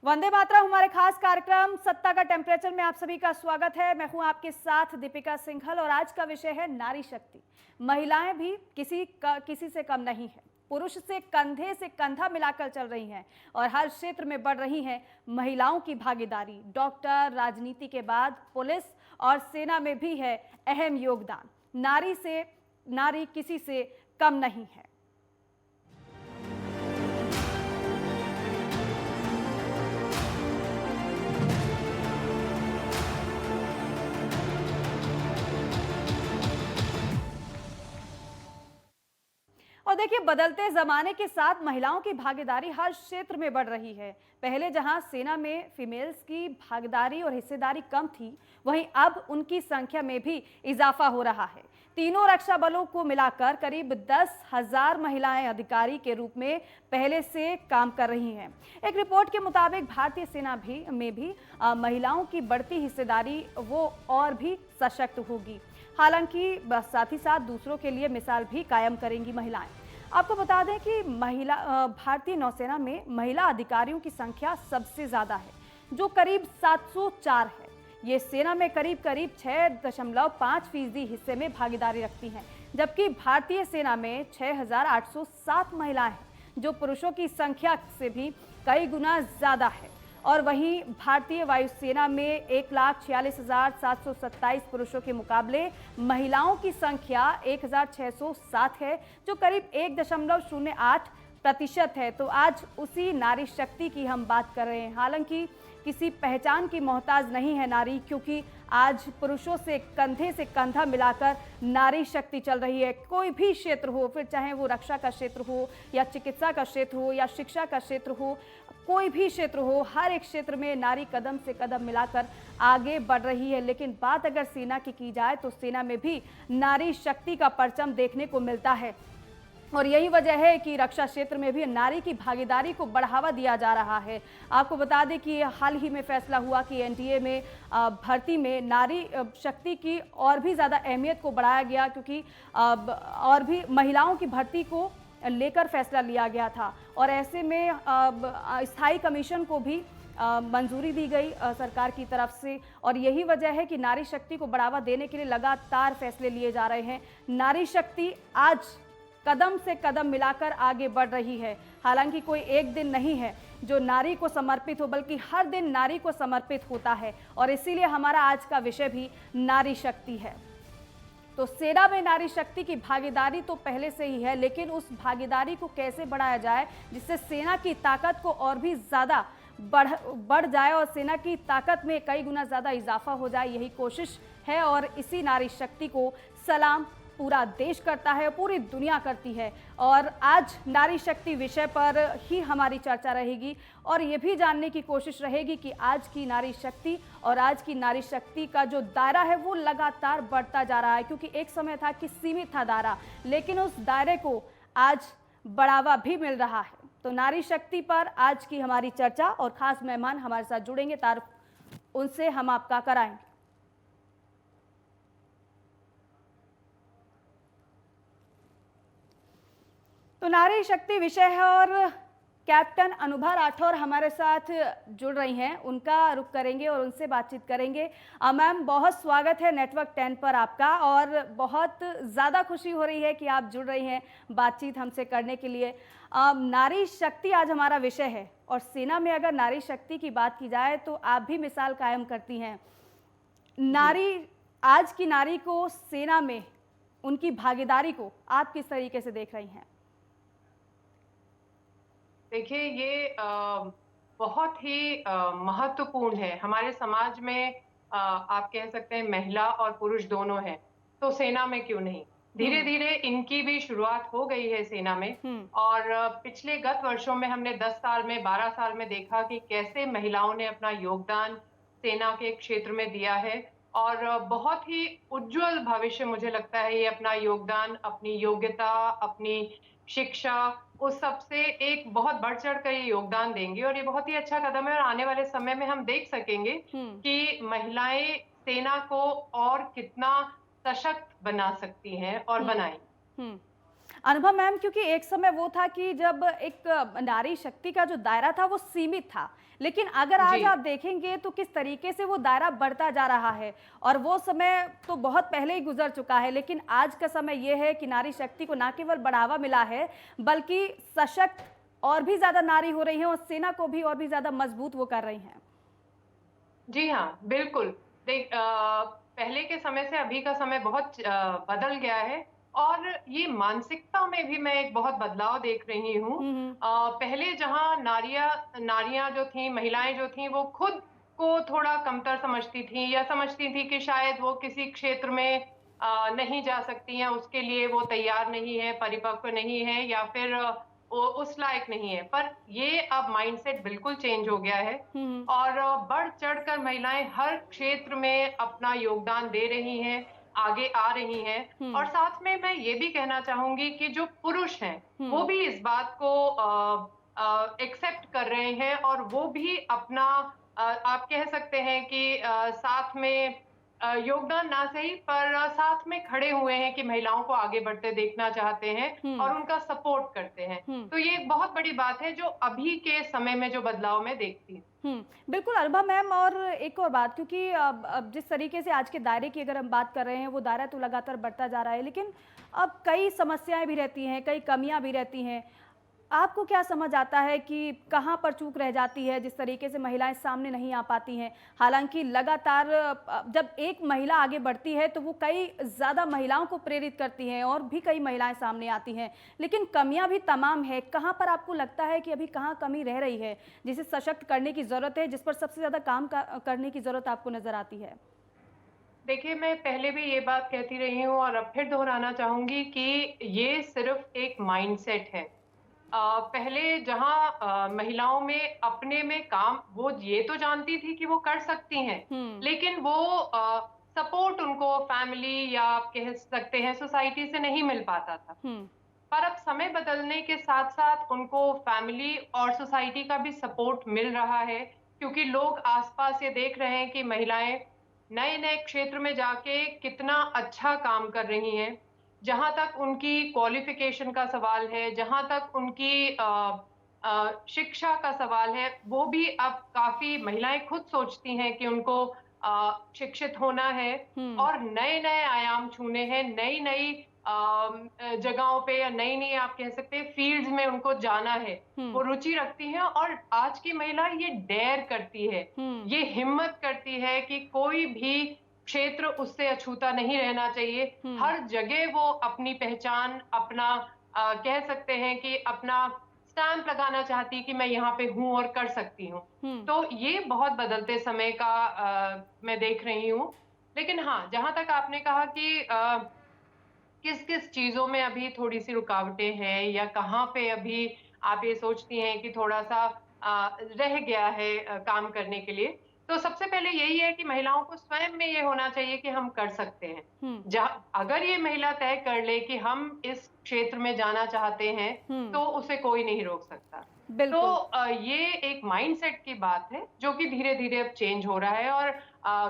वंदे मातरम हमारे खास कार्यक्रम सत्ता का टेम्परेचर में आप सभी का स्वागत है। मैं हूं आपके साथ दीपिका सिंघल और आज का विषय है नारी शक्ति। महिलाएं भी किसी से कम नहीं है। पुरुष से कंधा मिलाकर चल रही हैं और हर क्षेत्र में बढ़ रही हैं महिलाओं की भागीदारी। डॉक्टर, राजनीति के बाद पुलिस और सेना में भी है अहम योगदान। नारी किसी से कम नहीं है। और देखिए, बदलते जमाने के साथ महिलाओं की भागीदारी हर क्षेत्र में बढ़ रही है। पहले जहां सेना में फीमेल्स की भागीदारी और हिस्सेदारी कम थी, वहीं अब उनकी संख्या में भी इजाफा हो रहा है। तीनों रक्षा बलों को मिलाकर करीब 10,000 महिलाएं अधिकारी के रूप में पहले से काम कर रही हैं। एक रिपोर्ट के मुताबिक भारतीय सेना में भी महिलाओं की बढ़ती हिस्सेदारी वो और भी सशक्त होगी। हालांकि साथ ही साथ दूसरों के लिए मिसाल भी कायम करेंगी महिलाएं। आपको बता दें कि भारतीय नौसेना में महिला अधिकारियों की संख्या सबसे ज्यादा है, जो करीब 704 है। ये सेना में करीब 6.5% हिस्से में भागीदारी रखती हैं, जबकि भारतीय सेना में 6,807 महिलाएं हैं, जो पुरुषों की संख्या से भी कई गुना ज्यादा है। और वहीं भारतीय वायुसेना में 1,46,727 पुरुषों के मुकाबले महिलाओं की संख्या 1,607 है, जो करीब 1.08% है। तो आज उसी नारी शक्ति की हम बात कर रहे हैं। हालांकि किसी पहचान की मोहताज नहीं है नारी, क्योंकि आज पुरुषों से कंधा मिलाकर नारी शक्ति चल रही है। कोई भी क्षेत्र हो, फिर चाहे वो रक्षा का क्षेत्र हो या चिकित्सा का क्षेत्र हो या शिक्षा का क्षेत्र हो, कोई भी क्षेत्र हो, हर एक क्षेत्र में नारी कदम से कदम मिलाकर आगे बढ़ रही है। लेकिन बात अगर सेना की जाए तो सेना में भी नारी शक्ति का परचम देखने को मिलता है। और यही वजह है कि रक्षा क्षेत्र में भी नारी की भागीदारी को बढ़ावा दिया जा रहा है। आपको बता दें कि हाल ही में फैसला हुआ कि एनडीए में भर्ती में नारी शक्ति की और भी ज़्यादा अहमियत को बढ़ाया गया, क्योंकि और भी महिलाओं की भर्ती को लेकर फैसला लिया गया था। और ऐसे में स्थायी कमीशन को भी मंजूरी दी गई सरकार की तरफ से। और यही वजह है कि नारी शक्ति को बढ़ावा देने के लिए लगातार फैसले लिए जा रहे हैं। नारी शक्ति आज कदम से कदम मिलाकर आगे बढ़ रही है। हालांकि कोई एक दिन नहीं है जो नारी को समर्पित हो, बल्कि हर दिन नारी को समर्पित होता है। और इसीलिए हमारा आज का विषय भी नारी शक्ति है। तो सेना में नारी शक्ति की भागीदारी तो पहले से ही है, लेकिन उस भागीदारी को कैसे बढ़ाया जाए जिससे सेना की ताकत को और भी ज़्यादा बढ़ जाए और सेना की ताकत में कई गुना ज़्यादा इजाफा हो जाए, यही कोशिश है। और इसी नारी शक्ति को सलाम पूरा देश करता है, पूरी दुनिया करती है। और आज नारी शक्ति विषय पर ही हमारी चर्चा रहेगी और ये भी जानने की कोशिश रहेगी कि आज की नारी शक्ति और आज की नारी शक्ति का जो दायरा है वो लगातार बढ़ता जा रहा है। क्योंकि एक समय था कि सीमित था दायरा, लेकिन उस दायरे को आज बढ़ावा भी मिल रहा है। तो नारी शक्ति पर आज की हमारी चर्चा और खास मेहमान हमारे साथ जुड़ेंगे, तारुफ उनसे हम आपका कराएंगे। तो नारी शक्ति विषय है और कैप्टन अनुभा राठौर हमारे साथ जुड़ रही हैं, उनका रुख करेंगे और उनसे बातचीत करेंगे। मैम, बहुत स्वागत है नेटवर्क 10 पर आपका और बहुत ज़्यादा खुशी हो रही है कि आप जुड़ रही हैं बातचीत हमसे करने के लिए। नारी शक्ति आज हमारा विषय है और सेना में अगर नारी शक्ति की बात की जाए तो आप भी मिसाल कायम करती हैं। आज की नारी को सेना में उनकी भागीदारी को आप किस तरीके से देख रही हैं? देखिए, ये बहुत ही महत्वपूर्ण है हमारे समाज में। आप कह सकते हैं महिला और पुरुष दोनों हैं, तो सेना में क्यों नहीं। धीरे धीरे इनकी भी शुरुआत हो गई है सेना में। और पिछले गत वर्षों में हमने 10 साल में 12 साल में देखा कि कैसे महिलाओं ने अपना योगदान सेना के क्षेत्र में दिया है। और बहुत ही उज्जवल भविष्य मुझे लगता है ये अपना योगदान, अपनी योग्यता, अपनी शिक्षा, उस सब से एक बहुत बढ़-चढ़ कर ये योगदान देंगी। और ये बहुत ही अच्छा कदम है और आने वाले समय में हम देख सकेंगे कि महिलाएं सेना को और कितना सशक्त बना सकती हैं और बनाएंगी। अनुभव मैम, क्योंकि एक समय वो था कि जब एक नारी शक्ति का जो दायरा था वो सीमित था, लेकिन अगर आज जी। आप देखेंगे तो किस तरीके से वो दायरा बढ़ता जा रहा है। और वो समय तो बहुत पहले ही गुजर चुका है, लेकिन आज का समय ये है कि नारी शक्ति को न केवल बढ़ावा मिला है, बल्कि सशक्त और भी ज्यादा नारी हो रही हैं और सेना को भी और भी ज्यादा मजबूत वो कर रही हैं। जी हाँ, बिल्कुल। पहले के समय से अभी का समय बहुत बदल गया है और ये मानसिकता में भी मैं एक बहुत बदलाव देख रही हूँ। हम्म। पहले जहाँ नारियाँ जो थीं, महिलाएँ जो थीं, वो खुद को थोड़ा कमतर समझती थीं या समझती थी कि शायद वो किसी क्षेत्र में नहीं जा सकती हैं, उसके लिए वो तैयार नहीं है, परिपक्व नहीं है या फिर वो उस लायक नहीं है। पर ये अब माइंडसेट बिल्कुल चेंज हो गया है हम्म। और बढ़-चढ़ कर महिलाएँ हर क्षेत्र में अपना योगदान दे रही हैं, आगे आ रही हैं और हम्म। साथ में मैं ये भी कहना चाहूँगी कि जो पुरुष हैं, वो हम्म। भी इस बात को एक्सेप्ट कर रहे हैं और वो भी अपना आप कह सकते हैं कि साथ में योगदान ना सही पर साथ में खड़े हुए हैं कि महिलाओं को आगे बढ़ते देखना चाहते हैं हम्म। और उनका सपोर्ट करते हैं। हम्म। तो ये एक बहुत बड़ी बात है जो अभी के समय में जो बदलाव मैं देखती हूँ। बिल्कुल अनुभा मैम, और एक और बात, क्योंकि अब जिस तरीके से आज के दायरे की अगर हम बात कर रहे हैं, वो दायरा तो लगातार बढ़ता जा रहा है, लेकिन अब कई समस्याएं भी रहती हैं, कई कमियां भी रहती हैं। आपको क्या समझ आता है कि कहाँ पर चूक रह जाती है, जिस तरीके से महिलाएं सामने नहीं आ पाती हैं? हालांकि लगातार जब एक महिला आगे बढ़ती है तो वो कई ज़्यादा महिलाओं को प्रेरित करती हैं और भी कई महिलाएं सामने आती हैं, लेकिन कमियां भी तमाम है। कहाँ पर आपको लगता है कि अभी कहाँ कमी रह रही है, जिसे सशक्त करने की ज़रूरत है, जिस पर सबसे ज़्यादा काम करने की ज़रूरत आपको नज़र आती है? देखिए, मैं पहले भी ये बात कहती रही हूँ और अब फिर दोहराना चाहूँगी कि ये सिर्फ़ एक माइंडसेट है। पहले जहाँ महिलाओं में अपने में काम वो ये तो जानती थी कि वो कर सकती हैं, हम्म। लेकिन वो सपोर्ट उनको फैमिली या आप कह सकते हैं सोसाइटी से नहीं मिल पाता था। हम्म। पर अब समय बदलने के साथ-साथ उनको फैमिली और सोसाइटी का भी सपोर्ट मिल रहा है, क्योंकि लोग आस-पास ये देख रहे हैं कि महिलाएँ नए-नए क्षेत्र में जाके कितना अच्छा काम कर रही हैं। जहाँ तक उनकी क्वालिफ़िकेशन का सवाल है, जहाँ तक उनकी शिक्षा का सवाल है, वो भी अब काफ़ी महिलाएँ खुद सोचती हैं कि उनको शिक्षित होना है हम्म। और नए-नए आयाम छूने हैं, नई-नई जगहों पे या नई-नई आप कह सकते हैं फ़ील्ड्स में उनको जाना है। हम्म। वो रुचि रखती हैं और आज की महिला ये डेयर करती है, हम्म। ये हिम्मत करती है कि कोई भी क्षेत्र उससे अछूता नहीं रहना चाहिए। हम्म। हर जगह वो अपनी पहचान, अपना कह सकते हैं कि अपना स्टैम्प लगाना चाहती है कि मैं यहाँ पे हूँ और कर सकती हूँ। हम्म। तो ये बहुत बदलते समय का मैं देख रही हूँ। लेकिन हाँ, जहाँ तक आपने कहा कि किस-किस चीज़ों में अभी थोड़ी-सी रुकावटें हैं या कहाँ पे अभी आप ये सोचती हैं कि थोड़ा-सा रह गया है काम करने के लिए? तो सबसे पहले यही है कि महिलाओं को स्वयं में ये होना चाहिए कि हम कर सकते हैं। हम्म। जहाँ अगर ये महिला तय कर ले कि हम इस क्षेत्र में जाना चाहते हैं, हम्म। तो उसे कोई नहीं रोक सकता। तो बिल्कुल। ये एक माइंडसेट की बात है, जो कि धीरे-धीरे अब चेंज हो रहा है और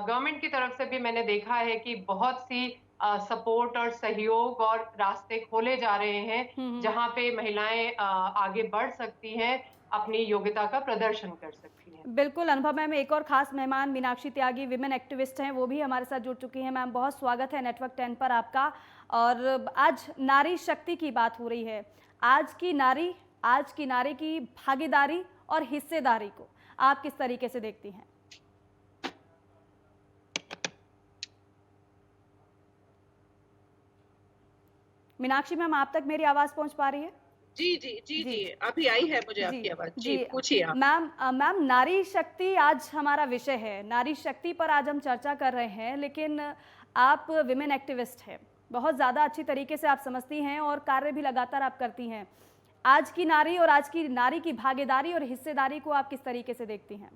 गवर्नमेंट की तरफ से भी मैंने देखा है कि बहुत सी सपोर्ट और सहयोग और रास्ते खोले जा रहे हैं, हम्म। जहाँ पे महिलाएँ आगे बढ़ सकती हैं, अपनी योग्यता का प्रदर्शन कर सकती हैं। बिल्कुल अनुभव मैम, एक और खास मेहमान मीनाक्षी त्यागी विमेन एक्टिविस्ट हैं, वो भी हमारे साथ जुड़ चुकी हैं। मैम, बहुत स्वागत है नेटवर्क 10 पर आपका। और आज नारी शक्ति की बात हो रही है। आज की नारी की भागीदारी और हिस्सेदारी को आप किस तरीके से देखती हैं? मीनाक्षी मैम, आप तक मेरी आवाज पहुंच पा रही है? जी, जी, जी, जी, अभी आई है मुझे जी, आपकी आवाज़। जी, जी। पूछिए आप। मैम, नारी शक्ति आज हमारा विषय है। नारी शक्ति पर आज हम चर्चा कर रहे हैं, लेकिन आप विमेन एक्टिविस्ट हैं। बहुत ज़्यादा अच्छी तरीके से आप समझती हैं और कार्य भी लगातार आप करती हैं। आज की नारी और आज की नारी की भागीदारी और हिस्सेदारी को आप किस तरीके से देखती हैं?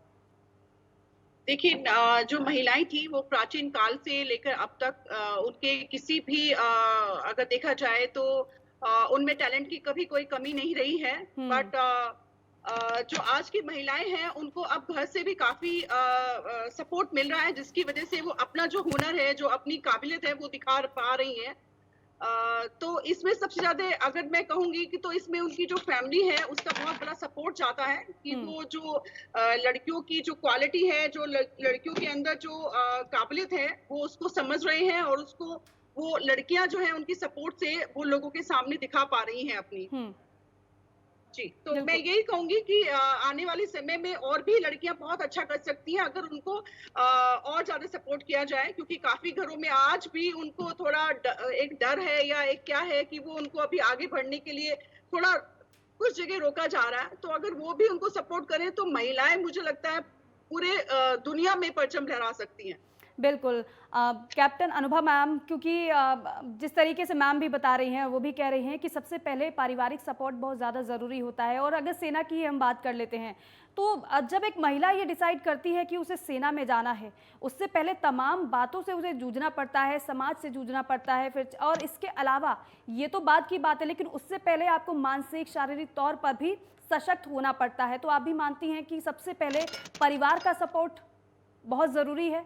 देखिए जो महिलाएँ थीं वो प्राचीन काल से लेकर अब तक उनके किसी भी अगर देखा जाए तो उनमें टैलेंट की कभी कोई कमी नहीं रही है। हुँ। बट जो आज की महिलाएँ हैं उनको अब घर से भी काफ़ी सपोर्ट मिल रहा है जिसकी वज़ह से वो अपना जो हुनर है, जो अपनी काबिलियत है वो दिखा पा रही हैं। तो इसमें सबसे ज़्यादा अगर मैं कहूँगी कि तो इसमें उनकी जो फैमिली है उसका बहुत बड़ा सपोर्ट जाता है कि वो जो लड़कियों की जो क्वालिटी है, जो लड़कियों के अंदर जो काबिलियत है, वो उसको समझ रहे हैं और उसको वो लड़कियाँ जो हैं उनकी सपोर्ट से वो लोगों के सामने दिखा पा रही हैं अपनी। जी, तो मैं बिल्कुल। यही कहूँगी कि आने वाले समय में और भी लड़कियाँ बहुत अच्छा कर सकती हैं अगर उनको और ज़्यादा सपोर्ट किया जाए, क्योंकि काफ़ी घरों में आज भी उनको थोड़ा एक डर है या एक क्या है कि वो उनको अभी आगे बढ़ने के लिए थोड़ा कुछ जगह रोका जा रहा है। तो अगर वो भी उनको सपोर्ट करें तो महिलाएँ मुझे लगता है पूरे दुनिया में परचम लहरा सकती हैं। बिल्कुल। कैप्टन अनुभा मैम, क्योंकि जिस तरीके से मैम भी बता रही हैं, वो भी कह रही हैं कि सबसे पहले पारिवारिक सपोर्ट बहुत ज़्यादा ज़रूरी होता है। और अगर सेना की हम बात कर लेते हैं, तो जब एक महिला ये डिसाइड करती है कि उसे सेना में जाना है, उससे पहले तमाम बातों से उसे जूझना पड़ता है, समाज से जूझना पड़ता है, फिर और इसके अलावा ये तो बात की बात है, लेकिन उससे पहले आपको मानसिक, शारीरिक तौर पर भी सशक्त होना पड़ता है। तो आप भी मानती हैं कि सबसे पहले परिवार का सपोर्ट बहुत ज़रूरी है?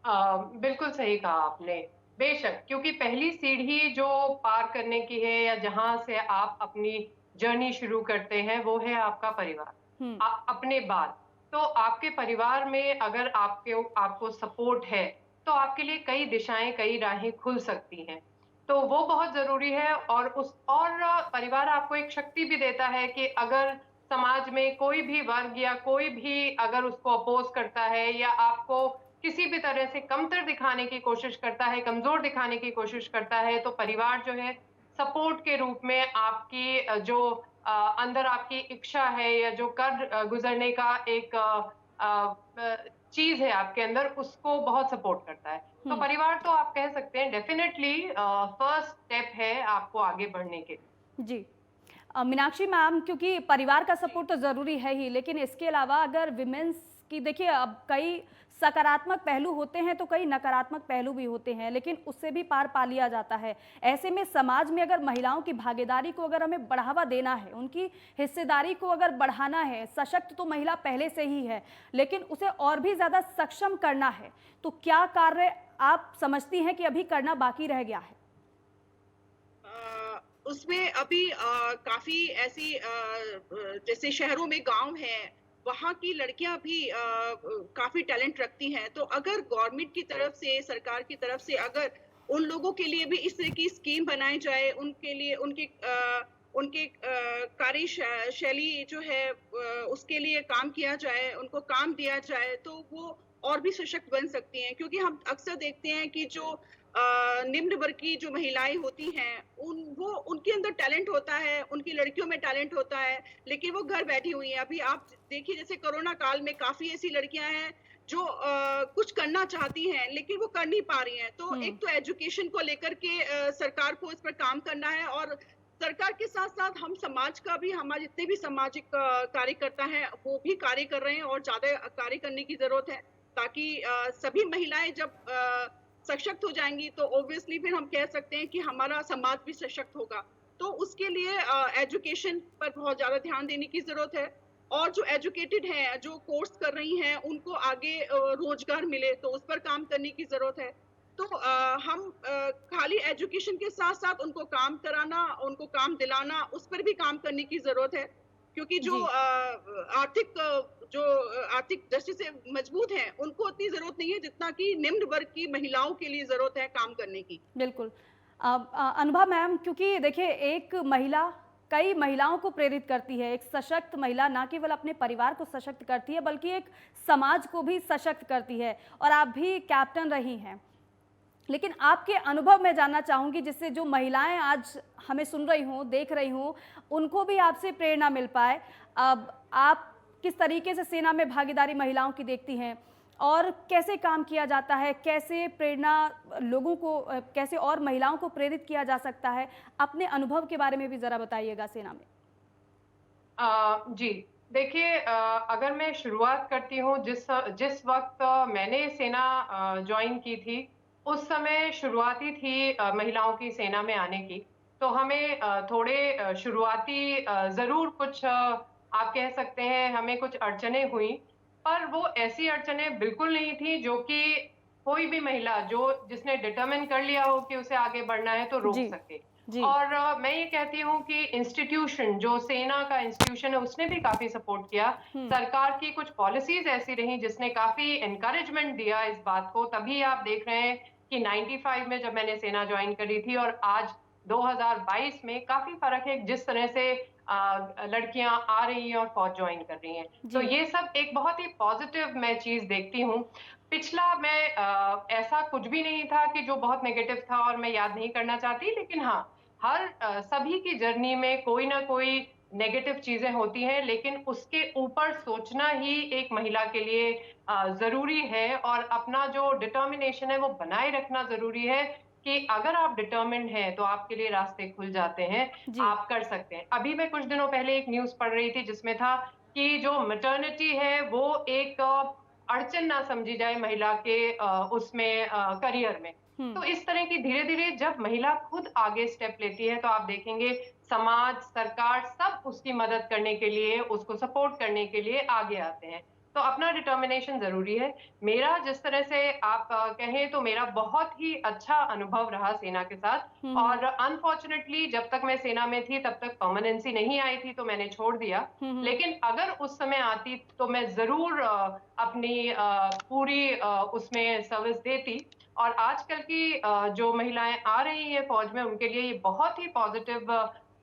बिल्कुल सही कहा आपने। बेशक, क्योंकि पहली सीढ़ी जो पार करने की है या जहाँ से आप अपनी जर्नी शुरू करते हैं, वो है आपका परिवार। हुँ। अपने बाद। तो आपके परिवार में अगर आपको सपोर्ट है, तो आपके लिए कई दिशाएँ, कई राहें खुल सकती हैं। तो वो बहुत ज़रूरी है और परिवार आपको एक शक्ति भी देता है कि अगर समाज में कोई भी वर्ग या कोई भी अगर उसको अपोज़ करता है या आपको किसी भी तरह से कमतर दिखाने की कोशिश करता है, कमज़ोर दिखाने की कोशिश करता है, तो परिवार जो है सपोर्ट के रूप में आपकी अंदर आपकी इच्छा है या जो गुज़रने का एक चीज़ है आपके अंदर, उसको बहुत सपोर्ट करता है। तो हुँ। परिवार तो आप कह सकते हैं डेफ़िनेटली फर्स्ट स्टेप है आपको आगे बढ़ने के लिए। जी। मीनाक्षी मैम, क्योंकि परिवार का सपोर्ट तो ज़रूरी है ही, लेकिन इसके अलावा अगर विमेंस की देखिए, अब कई सकारात्मक पहलू होते हैं तो कई नकारात्मक पहलू भी होते हैं, लेकिन उससे भी पार पा लिया जाता है। ऐसे में समाज में अगर महिलाओं की भागीदारी को अगर हमें बढ़ावा देना है, उनकी हिस्सेदारी को अगर बढ़ाना है, सशक्त तो महिला पहले से ही है, लेकिन उसे और भी ज़्यादा सक्षम करना है, तो क्या कार्य आप समझती हैं कि अभी करना बाकी रह गया है? उसमें अभी काफ़ी ऐसी जैसे शहरों में गाँव हैं, वहाँ की लड़कियाँ भी काफ़ी टैलेंट रखती हैं। तो अगर गवर्नमेंट की तरफ से, सरकार की तरफ से अगर उन लोगों के लिए भी इस तरह की स्कीम बनाई जाए, उनके लिए उनके शैली जो है उसके लिए काम किया जाए, उनको काम दिया जाए, तो वो और भी सशक्त बन सकती हैं। क्योंकि हम अक्सर देखते हैं कि जो निम्न वर्ग की जो महिलाएँ होती हैं, उनके अंदर टैलेंट होता है, उनकी लड़कियों में टैलेंट होता है, लेकिन वो घर बैठी हुई हैं। अभी आप देखिए जैसे कोरोना काल में काफ़ी ऐसी लड़कियाँ हैं जो कुछ करना चाहती हैं, लेकिन वो कर नहीं पा रही हैं। तो हुँ। एक तो एजुकेशन को लेकर के सरकार को इस पर काम करना है और सरकार के साथ-साथ हम समाज का भी, हमारे जितने भी सामाजिक कार्यकर्ता हैं, वो भी कार्य कर रहे हैं और ज़्यादा कार्य करने की ज़रूरत है, ताकि सभी महिलाएँ जब सशक्त हो जाएँगी तो ऑब्वियसली फिर हम कह सकते हैं कि हमारा समाज भी सशक्त होगा। तो उसके लिए एजुकेशन पर बहुत ज़्यादा ध्यान देने की ज़रूरत है और जो एजुकेटेड हैं, जो कोर्स कर रही हैं, उनको आगे रोज़गार मिले तो उस पर काम करने की ज़रूरत है। तो हम खाली एजुकेशन के साथ-साथ उनको काम कराना, उनको काम दिलाना, उस पर भी काम करने की ज़रूरत है। क्योंकि जो जी। आर्थिक दृष्टि से मजबूत हैं, उनको उतनी ज़रूरत नहीं है जितना कि निम्न वर्ग की महिलाओं के लिए ज़रूरत है काम करने की। बिल्कुल। अनुभा मैम, क्योंकि देखिए, एक महिला कई महिलाओं को प्रेरित करती है। एक सशक्त महिला ना केवल अपने परिवार को सशक्त करती है, बल्कि एक समाज को भी सशक्त करती है। और आप भी कैप्टन रही हैं, लेकिन आपके अनुभव मैं जानना चाहूँगी, जिससे जो महिलाएं आज हमें सुन रही हों, देख रही हों, उनको भी आपसे प्रेरणा मिल पाए। अब आप किस तरीके से सेना में भागीदारी महिलाओं की देखती हैं और कैसे काम किया जाता है, कैसे प्रेरणा लोगों को कैसे और महिलाओं को प्रेरित किया जा सकता है? अपने अनुभव के बारे में भी ज़रा बताइएगा सेना में। जी, देखिए, अगर मैं शुरुआत करती हूँ जिस वक़्त मैंने सेना जॉइन की थी, उस समय शुरुआती थी महिलाओं की सेना में आने की। तो हमें थोड़े शुरुआती ज़रूर कुछ आप कह सकते हैं हमें कुछ अड़चनें हुईं, पर वो ऐसी अड़चनें बिल्कुल नहीं थी जो कि कोई भी महिला जिसने डिटरमिन कर लिया हो कि उसे आगे बढ़ना है तो रोक जी, सके। जी। और मैं ये कहती हूँ कि इंस्टीट्यूशन जो सेना का इंस्टीट्यूशन है उसने भी काफ़ी सपोर्ट किया। हुँ, सरकार की कुछ पॉलिसीज़ ऐसी रहीं जिसने काफ़ी एनकरेजमेंट दिया इस बात को, तभी आप देख रहे हैं कि 95 में जब मैंने सेना जॉइन करी थी और आज 2022 में काफ़ी फ़र्क है जिस तरह से लड़कियाँ आ रही हैं और फ़ौज जॉइन कर रही हैं। तो जी। ये सब एक बहुत ही पॉज़िटिव मैं चीज़ देखती हूँ। पिछला मैं ऐसा कुछ भी नहीं था कि जो बहुत नेगेटिव था और मैं याद नहीं करना चाहती, लेकिन हाँ, हर सभी की जर्नी में कोई ना कोई नेगेटिव चीज़ें होती हैं, लेकिन उसके ऊपर सोचना ही एक महिला के लिए ज़रूरी है और अपना जो डिटर्मिनेशन है वो बनाए रखना ज़रूरी है कि अगर आप डिटर्मिन्ड हैं, तो आपके लिए रास्ते खुल जाते हैं, जी। आप कर सकते हैं। अभी मैं कुछ दिनों पहले एक न्यूज़ पढ़ रही थी जिसमें था कि जो मैटरनिटी है वो एक अड़चन ना समझी जाए महिला के उसमें करियर में। हुँ, तो इस तरह की धीरे-धीरे जब महिला खुद आगे स्टेप लेती है, तो आप देखेंगे समाज, सरकार सब उसकी मदद करने के लिए, उसको सपोर्ट करने के लिए आगे आते हैं। तो अपना डिटर्मिनेशन ज़रूरी है। मेरा जिस तरह से आप कहें तो मेरा बहुत ही अच्छा अनुभव रहा सेना के साथ हुँ, हुँ, और अनफॉर्च्यूनेटली जब तक मैं सेना में थी तब तक परमानेंसी नहीं आई थी, तो मैंने छोड़ दिया। हुँ, हुँ। लेकिन अगर उस समय आती तो मैं ज़रूर अपनी पूरी उसमें सर्विस देती और आजकल की जो महिलाएँ आ रही हैं फ़ौज में उनके लिए ये बहुत ही पॉज़िटिव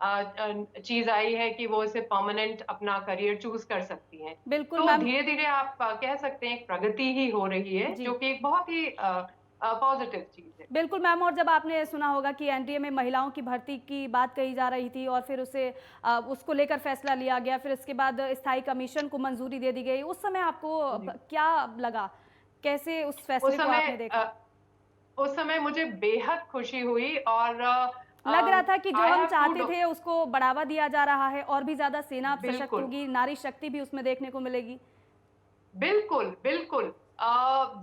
चीज़ आई है कि वो इसे परमानेंट अपना करियर चूज़ कर सकती हैं। बिल्कुल तो मैम। धीरे-धीरे आप कह सकते हैं एक प्रगति ही हो रही है, जी। जो कि एक बहुत ही पॉज़िटिव चीज़ है। बिल्कुल मैम, और जब आपने सुना होगा कि एनडीए में महिलाओं की भर्ती की बात कही जा रही थी और फिर उसको लेकर फैसला लिया गया, फिर इसके बाद स्थायी कमीशन को मंजूरी दे दी गई। उस समय आपको जी। क्या लगा? कैसे उस उस फैसले को समय आपने देखा? उस समय मुझे बेहद खुशी हुई और लग रहा था कि जो आई हम हैव टू चाहते डू थे उसको बढ़ावा दिया जा रहा है और भी ज़्यादा सेना अब सशक्त बिल्कुल। होगी, नारी शक्ति भी उसमें देखने को मिलेगी। बिल्कुल, बिल्कुल।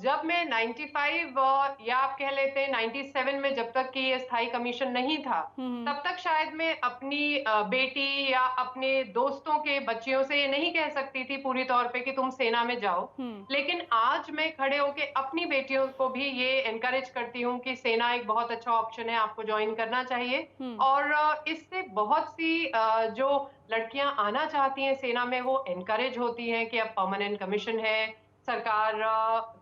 जब मैं 95 या आप कह लेते हैं 97 में जब तक कि ये स्थायी कमीशन नहीं था, हुँ, हुँ। तब तक शायद मैं अपनी बेटी या अपने दोस्तों के बच्चियों से ये नहीं कह सकती थी पूरी तौर पे कि तुम सेना में जाओ। हुँ, लेकिन आज मैं खड़े होके अपनी बेटियों को भी ये एनकरेज करती हूँ कि सेना एक बहुत अच्छा ऑप्शन है, आपको जॉइन करना चाहिए। हुँ, और इससे बहुत सी जो लड़कियाँ आना चाहती हैं सेना में वो एनकरेज होती हैं कि अब परमानेंट कमीशन है, सरकार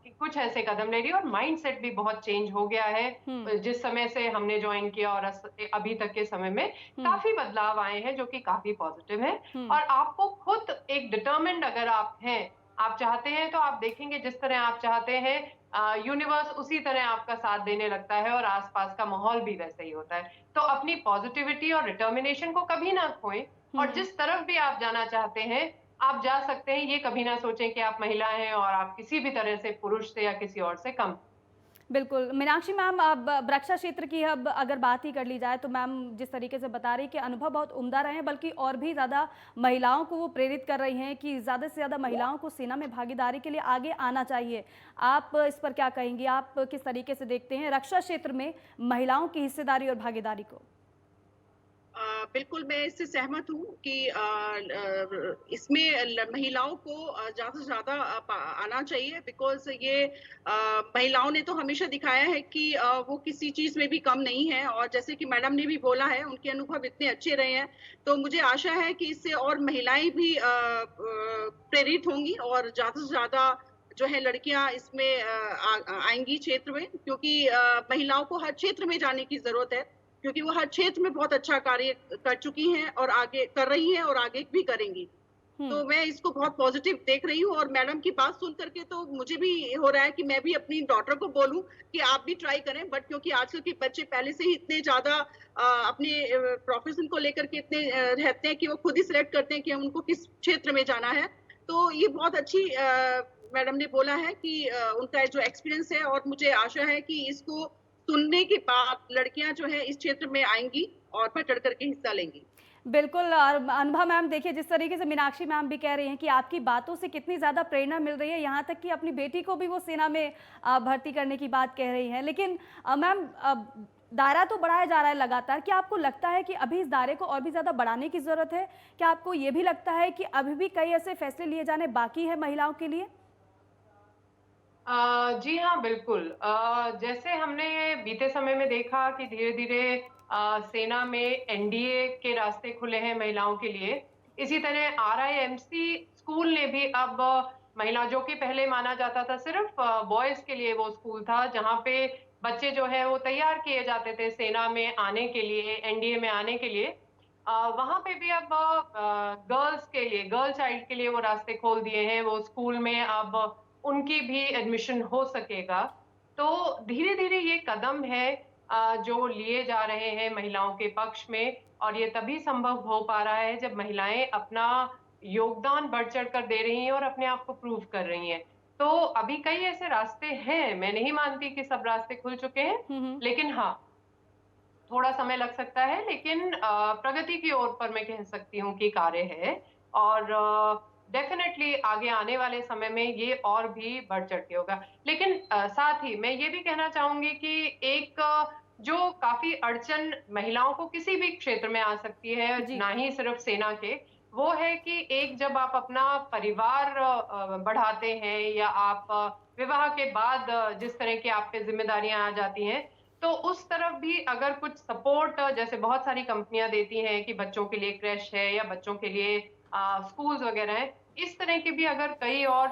कि कुछ ऐसे कदम ले रही है और माइंडसेट भी बहुत चेंज हो गया है। हुँ, जिस समय से हमने जॉइन किया और अभी तक के समय में हुँ, काफ़ी बदलाव आए हैं जो कि काफ़ी पॉज़िटिव हैं हुँ। और आपको खुद एक डिटरमिन्ड अगर आप हैं, आप चाहते हैं तो आप देखेंगे जिस तरह आप चाहते हैं यूनिवर्स उसी तरह आपका साथ देने लगता है और आस-पास का माहौल भी वैसा ही होता है। तो अपनी पॉज़िटिविटी और डिटर्मिनेशन को कभी ना खोएँ हुँ, और हुँ। जिस तरफ भी आप जाना चाहते हैं, आप जा सकते हैं। ये कभी ना सोचें कि आप महिला हैं और आप किसी भी तरह से पुरुष से या किसी और से कम। बिल्कुल। मीनाक्षी मैम, अब रक्षा क्षेत्र की अब अगर बात ही कर ली जाए तो मैम जिस तरीके से बता रही कि अनुभव बहुत उम्दा रहे हैं, बल्कि और भी ज़्यादा महिलाओं को वो प्रेरित कर रही हैं कि ज़्यादा से ज़्यादा महिलाओं को सेना में भागीदारी के लिए आगे आना चाहिए। आप इस पर क्या कहेंगी? आप किस तरीके से देखते हैं रक्षा क्षेत्र में महिलाओं की हिस्सेदारी और भागीदारी को? बिल्कुल मैं इससे सहमत हूँ कि इसमें महिलाओं को ज़्यादा से ज़्यादा आना चाहिए बिकॉज़ ये महिलाओं ने तो हमेशा दिखाया है कि वो किसी चीज़ में भी कम नहीं है और जैसे कि मैडम ने भी बोला है उनके अनुभव इतने अच्छे रहे हैं तो मुझे आशा है कि इससे और महिलाएं भी प्रेरित होंगी और ज़्यादा से ज़्यादा जो है लड़कियां इसमें आएंगी क्षेत्र में क्योंकि महिलाओं को हर क्षेत्र में जाने की जरूरत है क्योंकि वो हर क्षेत्र में बहुत अच्छा कार्य कर चुकी हैं और आगे कर रही हैं और आगे भी करेंगी। हुँ, तो मैं इसको बहुत पॉजिटिव देख रही हूँ और मैडम की बात सुन करके तो मुझे भी हो रहा है कि मैं भी अपनी डॉटर को बोलूँ कि आप भी ट्राई करें बट क्योंकि आजकल के बच्चे पहले से ही इतने ज़्यादा अपने प्रोफ़ेशन को लेकर के इतने रहते हैं कि वो खुद ही सिलेक्ट करते हैं कि उनको किस क्षेत्र में जाना है। तो ये बहुत अच्छी मैडम ने बोला है कि उनका जो एक्सपीरियंस है और मुझे आशा है कि इसको सुनने के बाद लड़कियां जो है इस क्षेत्र में आएंगी और बढ़-चढ़ करके हिस्सा लेंगी। बिल्कुल। और अनुभा मैम देखिए जिस तरीके से मीनाक्षी मैम भी कह रही हैं कि आपकी बातों से कितनी ज़्यादा प्रेरणा मिल रही है, यहाँ तक कि अपनी बेटी को भी वो सेना में भर्ती करने की बात कह रही हैं। लेकिन मैम दायरा तो बढ़ाया जा रहा है लगातार। क्या आपको लगता है कि अभी इस दायरे को और भी ज़्यादा बढ़ाने की ज़रूरत है? क्या आपको ये भी लगता है कि अभी भी कई ऐसे फैसले लिए जाने बाकी हैं महिलाओं के लिए? जी हाँ, बिल्कुल। जैसे हमने बीते समय में देखा कि धीरे-धीरे सेना में एनडीए के रास्ते खुले हैं महिलाओं के लिए। इसी तरह आरआईएमसी स्कूल ने भी अब महिला जो कि पहले माना जाता था सिर्फ़ बॉयज़ के लिए वो स्कूल था, जहाँ पे बच्चे जो है वो तैयार किए जाते थे सेना में आने के लिए, एनडीए में आने के लिए। वहाँ पे भी अब गर्ल्स के लिए, गर्ल चाइल्ड के लिए वो रास्ते खोल दिए हैं। वो स्कूल में अब उनकी भी एडमिशन हो सकेगा। तो धीरे-धीरे ये कदम है जो लिए जा रहे हैं महिलाओं के पक्ष में और ये तभी संभव हो पा रहा है जब महिलाएँ अपना योगदान बढ़-चढ़ कर दे रही हैं और अपने आप को प्रूव कर रही हैं। तो अभी कई ऐसे रास्ते हैं, मैं नहीं मानती कि सब रास्ते खुल चुके हैं, हुँ, हुँ। लेकिन हाँ, थोड़ा समय लग सकता है लेकिन प्रगति की ओर पर मैं कह सकती हूँ कि कार्य है और डेफ़िनेटली आगे आने वाले समय में ये और भी बढ़-चढ़ के होगा। लेकिन साथ ही मैं ये भी कहना चाहूँगी कि एक जो काफ़ी अड़चन महिलाओं को किसी भी क्षेत्र में आ सकती है, जी। ना ही सिर्फ़ सेना के, वो है कि एक जब आप अपना परिवार बढ़ाते हैं या आप विवाह के बाद जिस तरह की आप पे ज़िम्मेदारियाँ आ जाती हैं, तो उस तरफ भी अगर कुछ सपोर्ट जैसे बहुत सारी कंपनियां देती हैं कि बच्चों के लिए क्रेश है या बच्चों के लिए स्कूल्स वगैरह हैं, इस तरह के भी अगर कई और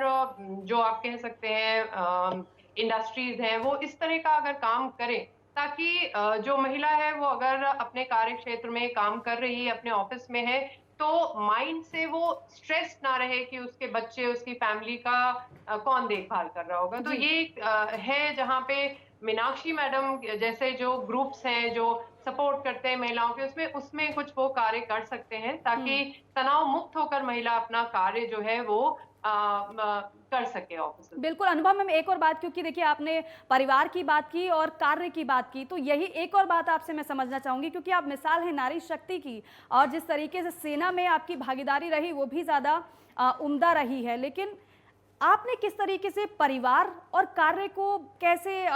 जो आप कह सकते हैं इंडस्ट्रीज हैं, वो इस तरह का अगर काम करें ताकि जो महिला है वो अगर अपने कार्य क्षेत्र में काम कर रही है, अपने ऑफिस में है, तो माइंड से वो स्ट्रेस ना रहे कि उसके बच्चे, उसकी फैमिली का कौन देखभाल कर रहा होगा। तो जी। ये एक है जहाँ पे मीनाक्षी मैडम जैसे जो ग्रुप्स हैं, जो सपोर्ट करते हैं महिलाओं के उसमें उसमें कुछ वो कार्य कर सकते हैं ताकि हुँ। तनाव मुक्त होकर महिला अपना कार्य जो है वो कर सके ऑफिस में। बिल्कुल, अनुभव मैम एक और बात क्योंकि देखिए आपने परिवार की बात की और कार्य की बात की, तो यही एक और बात आपसे मैं समझना चाहूँगी क्योंकि आप मिसाल हैं नारी शक्ति की और जिस तरीके से सेना में आपकी भागीदारी रही वो भी ज़्यादा उम्दा रही है। लेकिन आपने किस तरीके से परिवार और कार्य को कैसे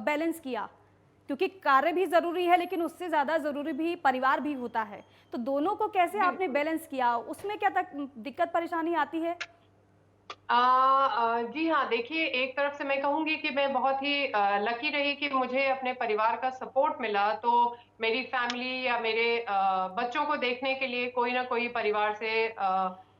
बैलेंस किया? क्योंकि कार्य भी ज़रूरी है लेकिन उससे ज़्यादा ज़रूरी भी परिवार भी होता है। तो दोनों को कैसे आपने बिल्कुल। बैलेंस किया? उसमें क्या तक दिक्कत परेशानी आती है? जी हाँ, देखिए एक तरफ से मैं कहूँगी कि मैं बहुत ही लकी रही कि मुझे अपने परिवार का सपोर्ट मिला, तो मेरी फैमिली या मेरे बच्चों को देखने के लिए कोई ना कोई परिवार से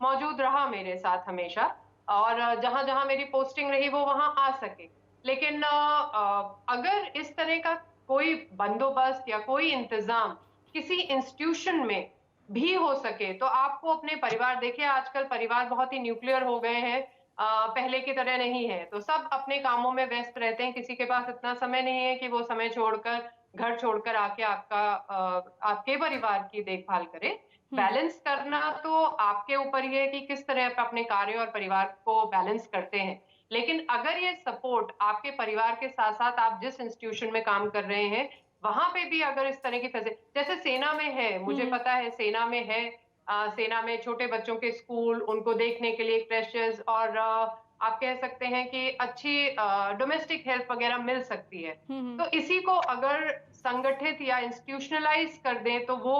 मौजूद रहा मेरे साथ हमेशा और जहाँ-जहाँ मेरी पोस्टिंग रही वो वहाँ आ सके। लेकिन अगर इस तरह का कोई बंदोबस्त या कोई इंतज़ाम किसी इंस्टीट्यूशन में भी हो सके, तो आपको अपने परिवार देखिए आजकल परिवार बहुत ही न्यूक्लियर हो गए हैं पहले की तरह नहीं है, तो सब अपने कामों में व्यस्त रहते हैं, किसी के पास इतना समय नहीं है कि वो समय छोड़कर, घर छोड़कर आके आपके परिवार की देखभाल करे। हुँ, बैलेंस करना तो आपके ऊपर ही है कि किस तरह आप अपने कार्य और परिवार को बैलेंस करते हैं। लेकिन अगर ये सपोर्ट आपके परिवार के साथ-साथ आप जिस इंस्टीट्यूशन में काम कर रहे हैं, वहाँ पे भी अगर इस तरह की जैसे सेना में है, हुँ, मुझे हुँ। पता है सेना में है सेना में छोटे बच्चों के स्कूल, उनको देखने के लिए क्रेशेज़ और आप कह सकते हैं कि अच्छी डोमेस्टिक हेल्प वगैरह मिल सकती है। हुँ, हुँ। तो इसी को अगर संगठित या इंस्टीट्यूशनलाइज़ कर दें, तो वो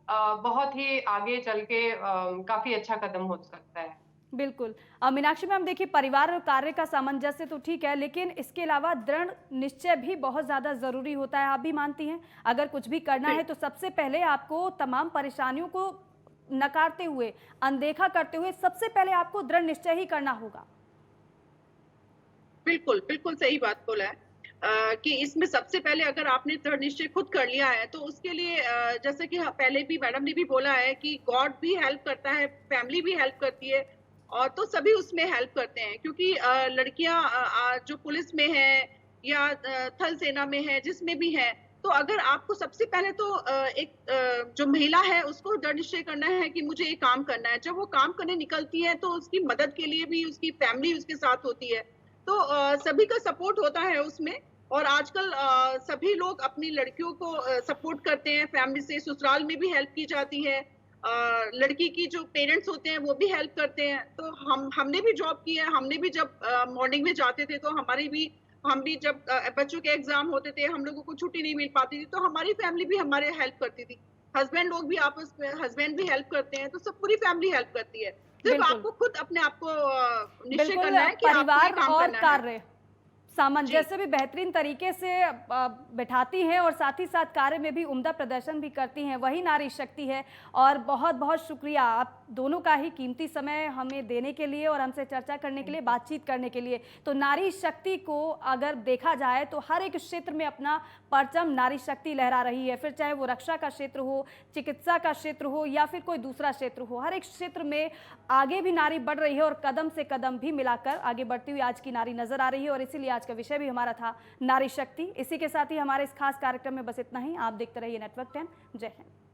बहुत ही आगे चल के काफ़ी अच्छा कदम हो सकता है। बिल्कुल। मीनाक्षी मैम देखिए परिवार और कार्य का सामंजस्य तो ठीक है, लेकिन इसके अलावा दृढ़ निश्चय भी बहुत ज़्यादा ज़रूरी होता है, आप भी मानती हैं? अगर कुछ भी करना है तो सबसे पहले आपको तमाम परेशानियों को नकारते हुए, अनदेखा करते हुए सबसे पहले आपको दृढ़ निश्चय ही करना होगा। बिल्कुल, बिल्कुल सही बात बोला है। कि इसमें सबसे पहले अगर आपने दृढ़ निश्चय खुद कर लिया है, तो उसके लिए जैसे कि पहले भी मैडम ने भी बोला है कि गॉड भी हेल्प करता है, फैमिली भी हेल्प करती है और तो सभी उसमें हेल्प करते हैं क्योंकि लड़कियाँ जो पुलिस में है या थल सेना में है, जिसमें भी है, तो अगर आपको सबसे पहले तो जो महिला है उसको दृढ़ निश्चय करना है कि मुझे ये काम करना है। जब वो काम करने निकलती है, तो उसकी मदद के लिए भी उसकी फैमिली उसके साथ होती है। तो सभी का सपोर्ट होता है उसमें और आजकल सभी लोग अपनी लड़कियों को सपोर्ट करते हैं फैमिली से ससुराल में भी हेल्प की जाती है लड़की की जो पेरेंट्स होते हैं वो भी हेल्प करते हैं तो हमने भी जॉब की है हमने भी जब मॉर्निंग में जाते थे तो हम भी जब बच्चों के एग्जाम होते थे हम लोगों को छुट्टी नहीं मिल पाती थी तो हमारी फैमिली भी हमारे हेल्प करती थी हस्बैंड लोग भी आपस में हस्बैंड भी हेल्प करते हैं तो सब पूरी फैमिली हेल्प करती है सिर्फ बिल्कुल। आपको खुद अपने आप को निश्चय बिल्कुल करना है कि आपको ये परिवार काम और करना है कार्य सामंजस्य भी बेहतरीन तरीके से बैठाती हैं और साथ ही साथ कार्य में भी उम्दा प्रदर्शन भी करती हैं, वही नारी शक्ति है। और बहुत बहुत शुक्रिया आप दोनों का ही कीमती समय हमें देने के लिए और हमसे चर्चा करने के लिए, बातचीत करने के लिए। तो नारी शक्ति को अगर देखा जाए तो हर एक क्षेत्र में अपना परचम नारी शक्ति लहरा रही है, फिर चाहे वो रक्षा का क्षेत्र हो, चिकित्सा का क्षेत्र हो या फिर कोई दूसरा क्षेत्र हो, हर एक क्षेत्र में आगे भी नारी बढ़ रही है और कदम से कदम भी मिलाकर आगे बढ़ती हुई आज की नारी नजर आ रही है। और इसीलिए आज का विषय भी हमारा था नारी शक्ति। इसी के साथ ही हमारे इस खास कार्यक्रम में बस इतना ही। आप देखते रहिए नेटवर्क 10। जय हिंद।